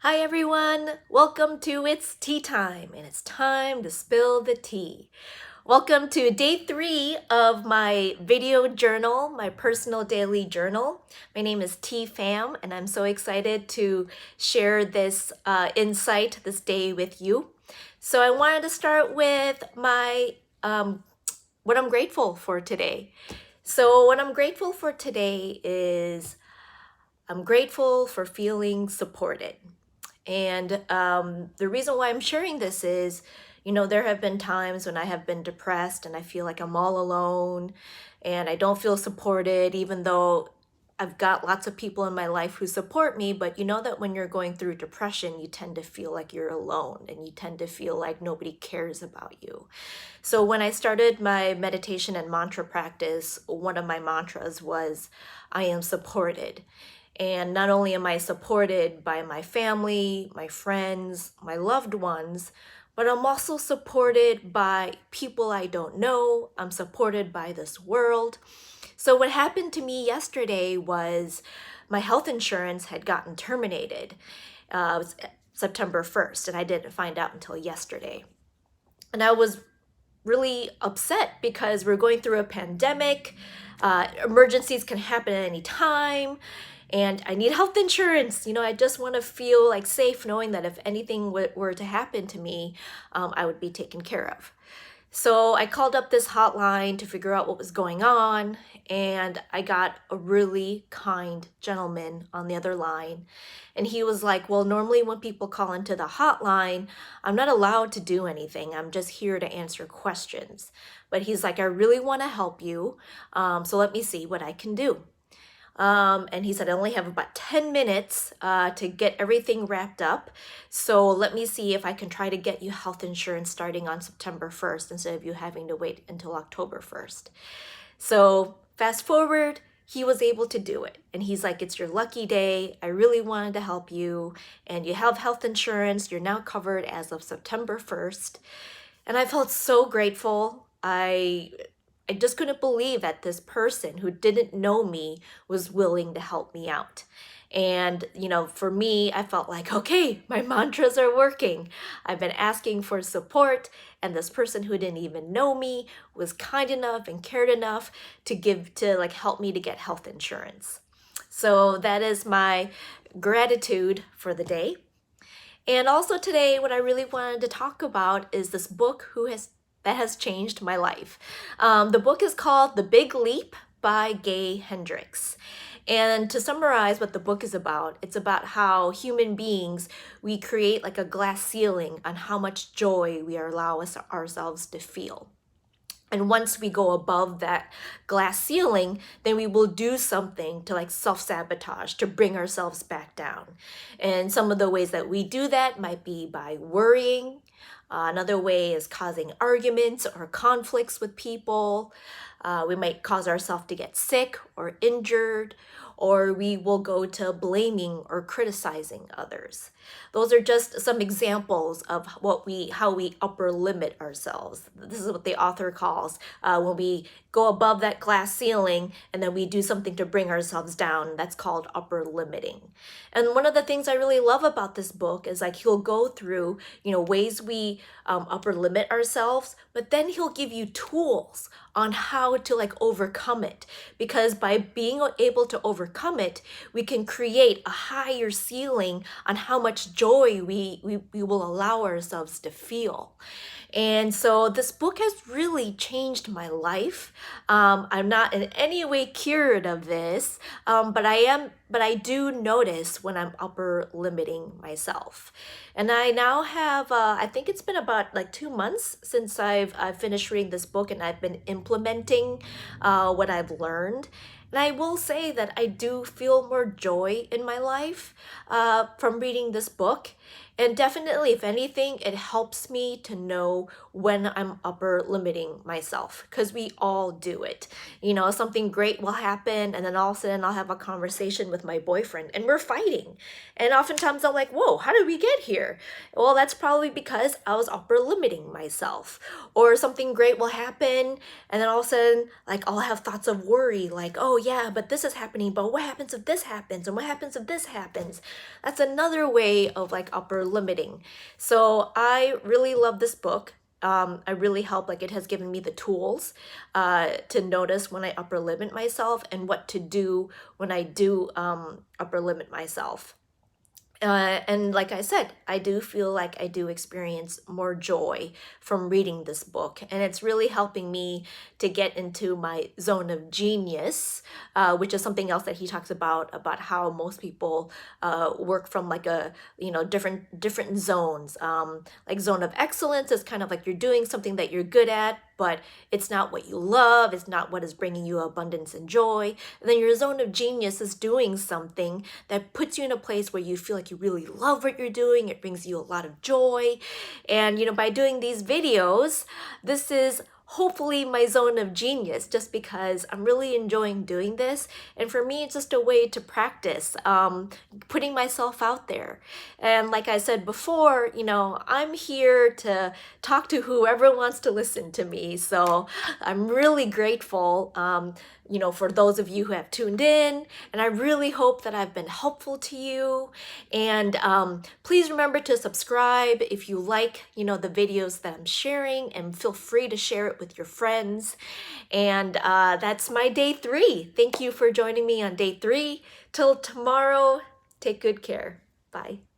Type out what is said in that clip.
Hi everyone, welcome to It's Tea Time, and it's time to spill the tea. Welcome to day 3 of my video journal, my personal daily journal. My name is T Fam, and I'm so excited to share this insight this day with you. So I wanted to start with my what I'm grateful for today. So what I'm grateful for today is I'm grateful for feeling supported. And the reason why I'm sharing this is, there have been times when I have been depressed and I feel like I'm all alone and I don't feel supported, even though I've got lots of people in my life who support me. But you know that when you're going through depression, you tend to feel like you're alone and you tend to feel like nobody cares about you. So when I started my meditation and mantra practice, one of my mantras was, I am supported. And not only am I supported by my family, my friends, my loved ones, but I'm also supported by people I don't know. I'm supported by this world. So what happened to me yesterday was my health insurance had gotten terminated. It was September 1st, and I didn't find out until yesterday. And I was really upset because we're going through a pandemic. Emergencies can happen at any time, and I need health insurance. I just want to feel like safe knowing that if anything were to happen to me, I would be taken care of. So I called up this hotline to figure out what was going on, and I got a really kind gentleman on the other line. And he was like, well, normally when people call into the hotline, I'm not allowed to do anything. I'm just here to answer questions. But he's like, I really want to help you. So let me see what I can do. And he said, I only have about 10 minutes to get everything wrapped up. So let me see if I can try to get you health insurance starting on September 1st instead of you having to wait until October 1st. So fast forward, he was able to do it. And he's like, it's your lucky day. I really wanted to help you. And you have health insurance. You're now covered as of September 1st. And I felt so grateful. I just couldn't believe that this person who didn't know me was willing to help me out. And, for me, I felt like, okay, my mantras are working. I've been asking for support, and this person who didn't even know me was kind enough and cared enough to help me to get health insurance. So that is my gratitude for the day. And also today, what I really wanted to talk about is this book that has changed my life. The book is called The Big Leap by Gay Hendricks. And to summarize what the book is about, it's about how human beings, we create like a glass ceiling on how much joy we allow ourselves to feel. And once we go above that glass ceiling, then we will do something to self-sabotage, to bring ourselves back down. And some of the ways that we do that might be by worrying. Another way is causing arguments or conflicts with people. We might cause ourselves to get sick or injured, or we will go to blaming or criticizing others. Those are just some examples of how we upper limit ourselves. This is what the author calls when we go above that glass ceiling and then we do something to bring ourselves down. That's called upper limiting. And one of the things I really love about this book is he'll go through, ways we upper limit ourselves, but then he'll give you tools on how to overcome it. Because by being able to overcome it, we can create a higher ceiling on how much joy we will allow ourselves to feel. And so this book has really changed my life. I'm not in any way cured of this, but I do notice when I'm upper limiting myself. And I now have, I think it's been about 2 months since I've finished reading this book, and I've been implementing what I've learned. And I will say that I do feel more joy in my life from reading this book. And definitely, if anything, it helps me to know when I'm upper limiting myself, because we all do it. Something great will happen, and then all of a sudden I'll have a conversation with my boyfriend and we're fighting. And oftentimes I'm like, whoa, how did we get here? Well, that's probably because I was upper limiting myself. Or something great will happen, and then all of a sudden, like, I'll have thoughts of worry, like, oh yeah, but this is happening, but what happens if this happens? And what happens if this happens? That's another way of like upper limiting. So I really love this book. I really help, like it has given me the tools to notice when I upper limit myself and what to do when I do upper limit myself. And like I said, I do feel like I do experience more joy from reading this book. And it's really helping me to get into my zone of genius, which is something else that he talks about how most people work from like a, different zones. Like zone of excellence is kind of like you're doing something that you're good at, but it's not what you love, it's not what is bringing you abundance and joy. And then your zone of genius is doing something that puts you in a place where you feel like you really love what you're doing, it brings you a lot of joy. And by doing these videos, this is hopefully my zone of genius, just because I'm really enjoying doing this. And for me, it's just a way to practice putting myself out there. And like I said before, I'm here to talk to whoever wants to listen to me. So I'm really grateful for those of you who have tuned in, and I really hope that I've been helpful to you. And please remember to subscribe if you like, the videos that I'm sharing, and feel free to share it with your friends. And that's my day 3. Thank you for joining me on day 3. Till tomorrow, take good care. Bye.